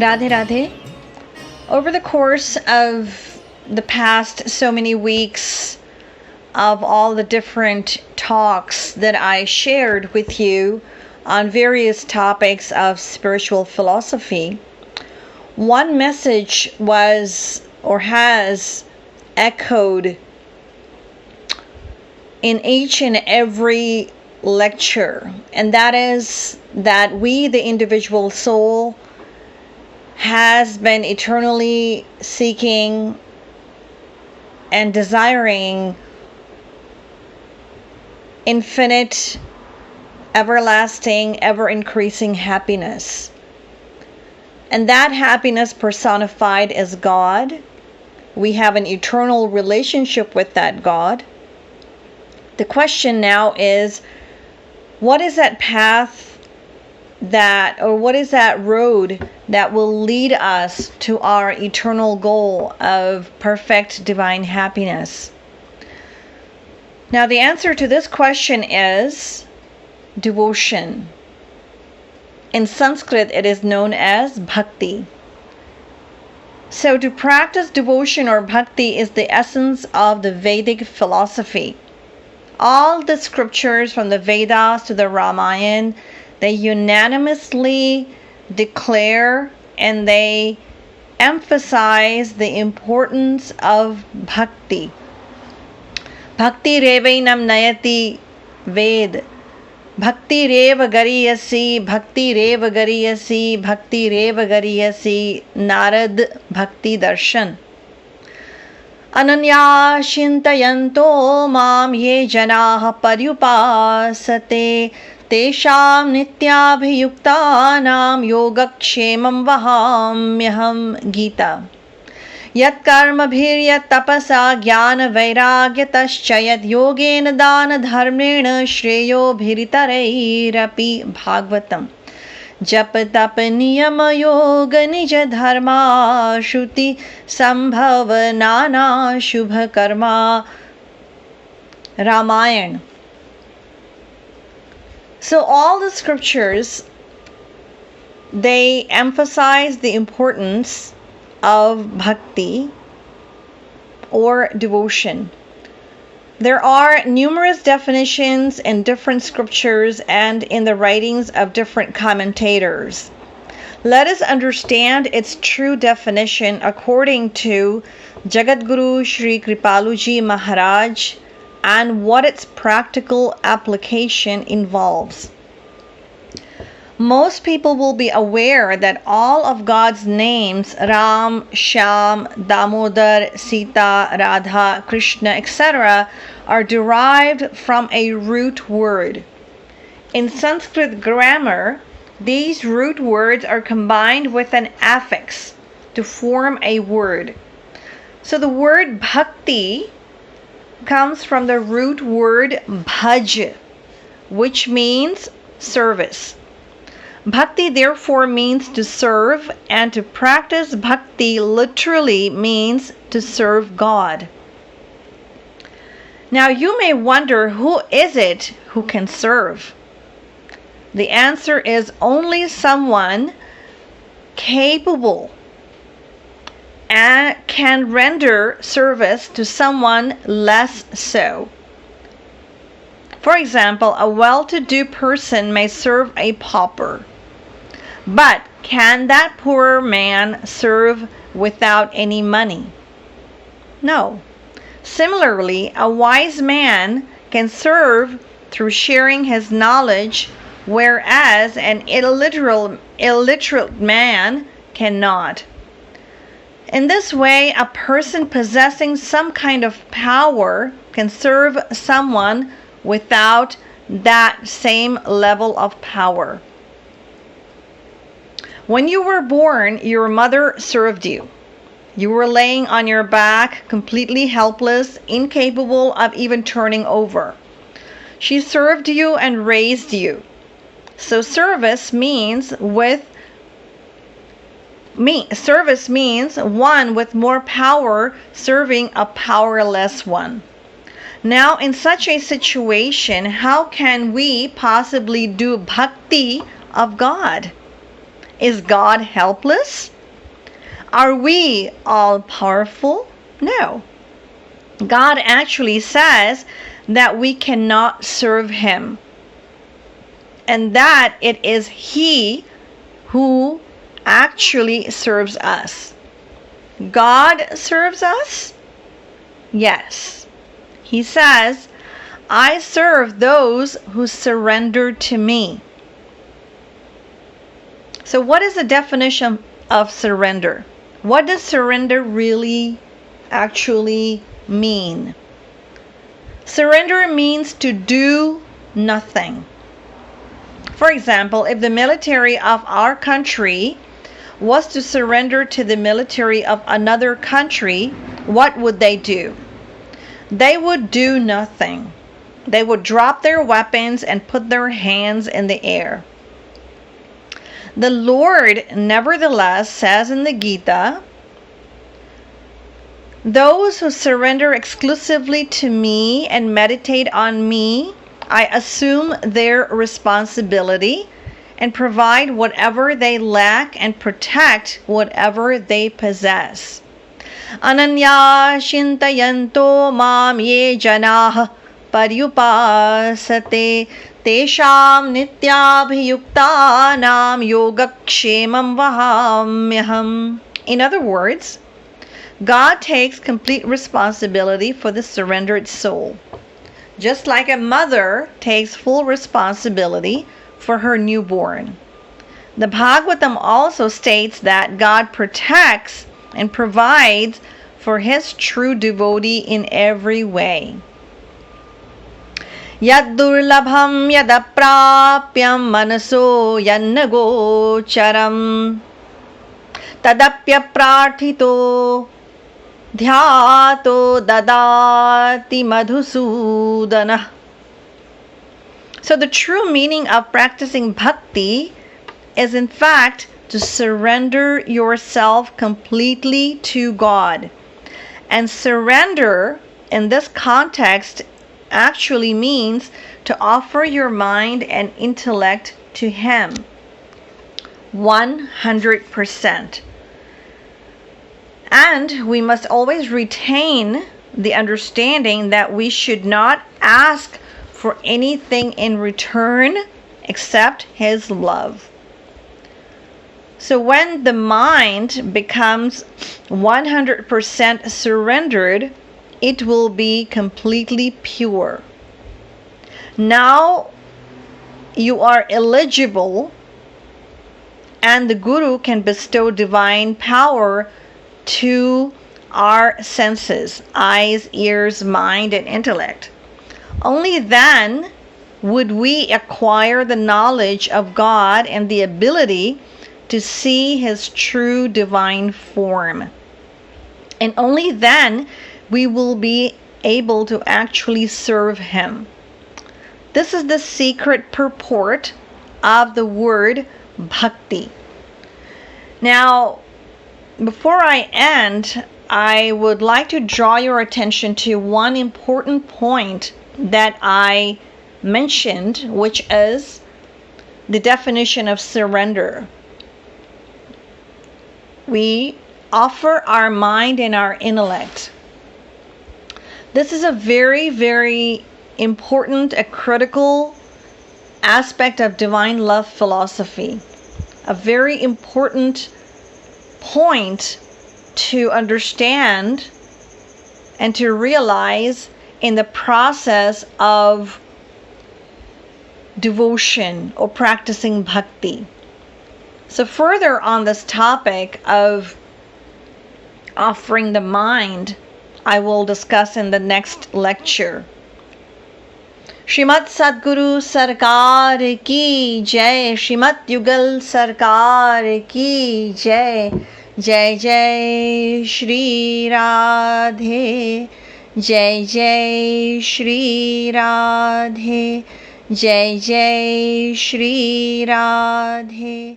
Radhey Radhey. Over the course of the past so many weeks of all the different talks that I shared with you on various topics of spiritual philosophy, one message was or has echoed in each and every lecture, and that is that we, the individual soul, has been eternally seeking and desiring infinite, everlasting, ever-increasing happiness. And that happiness personified as God. We have an eternal relationship with that God. The question now is, what is that path what is that road that will lead us to our eternal goal of perfect divine happiness? Now, the answer to this question is devotion. In Sanskrit, it is known as Bhakti. So to practice devotion or Bhakti is the essence of the Vedic philosophy. All the scriptures from the Vedas to the Ramayana, they unanimously declare and they emphasize the importance of Bhakti. Bhakti revainam nayati ved. Bhakti reva gariyasi, bhakti reva gariyasi, bhakti reva gariyasi, Narad Bhakti Darshan. Ananya shintayanto mam ye janaha paryupasate tesham nityabhiyuktanam yogakshemam vahamyaham Gita. Yat karma bhiryat tapasa jnana vairagyatascha yat yogena dana dharmena shreyo bhiritareirapi Bhagavatam. Jap tap niyama yoga nija dharma shruti sambhava nana shubha karma. Ramayana. So all the scriptures, they emphasize the importance of bhakti or devotion. There are numerous definitions in different scriptures and in the writings of different commentators. Let us understand its true definition according to Jagadguru Sri Kripaluji Maharaj and what its practical application involves. Most people will be aware that all of God's names, Ram, Shyam, Damodar, Sita, Radha, Krishna, etc., are derived from a root word. In Sanskrit grammar, these root words are combined with an affix to form a word. So the word bhakti comes from the root word bhaj, which means service. Bhakti therefore means to serve, and to practice bhakti literally means to serve God. Now you may wonder, who is it who can serve? The answer is only someone capable and can render service to someone less so. For example, a well-to-do person may serve a pauper. But can that poor man serve without any money? No. Similarly, a wise man can serve through sharing his knowledge, whereas an illiterate man cannot. In this way, a person possessing some kind of power can serve someone without that same level of power. When you were born, your mother served you. You were laying on your back, completely helpless, incapable of even turning over. She served you and raised you. So service means one with more power serving a powerless one. Now, in such a situation, how can we possibly do bhakti of God? Is God helpless? Are we all powerful? No. God actually says that we cannot serve Him, and that it is He who actually serves us. God serves us? Yes. He says, I serve those who surrender to me. So what is the definition of surrender? What does surrender really actually mean? Surrender means to do nothing. For example, if the military of our country was to surrender to the military of another country, what would they do? They would do nothing. They would drop their weapons and put their hands in the air. The Lord, nevertheless, says in the Gita, those who surrender exclusively to me and meditate on me, I assume their responsibility and provide whatever they lack and protect whatever they possess. Ananya shintayanto mam ye janah paryupasate tesham nityabhiyuktanam yogakshemam vahamyaham. In other words, God takes complete responsibility for the surrendered soul, just like a mother takes full responsibility for her newborn. The Bhagavatam also states that God protects and provides for His true devotee in every way. Yad durlabham yadaprapyam manaso yannagocharam tadapya prarthito dhyato dadati madhusudana. So the true meaning of practicing bhakti is in fact to surrender yourself completely to God. And surrender in this context actually means to offer your mind and intellect to Him 100%. And we must always retain the understanding that we should not ask for anything in return except His love. So when the mind becomes 100% surrendered, it will be completely pure. Now you are eligible, and the Guru can bestow divine power to our senses, eyes, ears, mind, and intellect. Only then would we acquire the knowledge of God and the ability to see His true divine form. And only then we will be able to actually serve Him. This is the secret purport of the word bhakti. Now, before I end, I would like to draw your attention to one important point that I mentioned, which is the definition of surrender. We offer our mind and our intellect. This is a very, very important, a critical aspect of divine love philosophy. A very important point to understand and to realize in the process of devotion or practicing bhakti. So further on this topic of offering the mind, I will discuss in the next lecture. Shrimat Sadguru Sarkar ki jai, Shrimat Yugal Sarkar ki jai, Jai Jai Shri Radhe, Jai Jai Shri Radhe, Jai Jai Shri Radhe.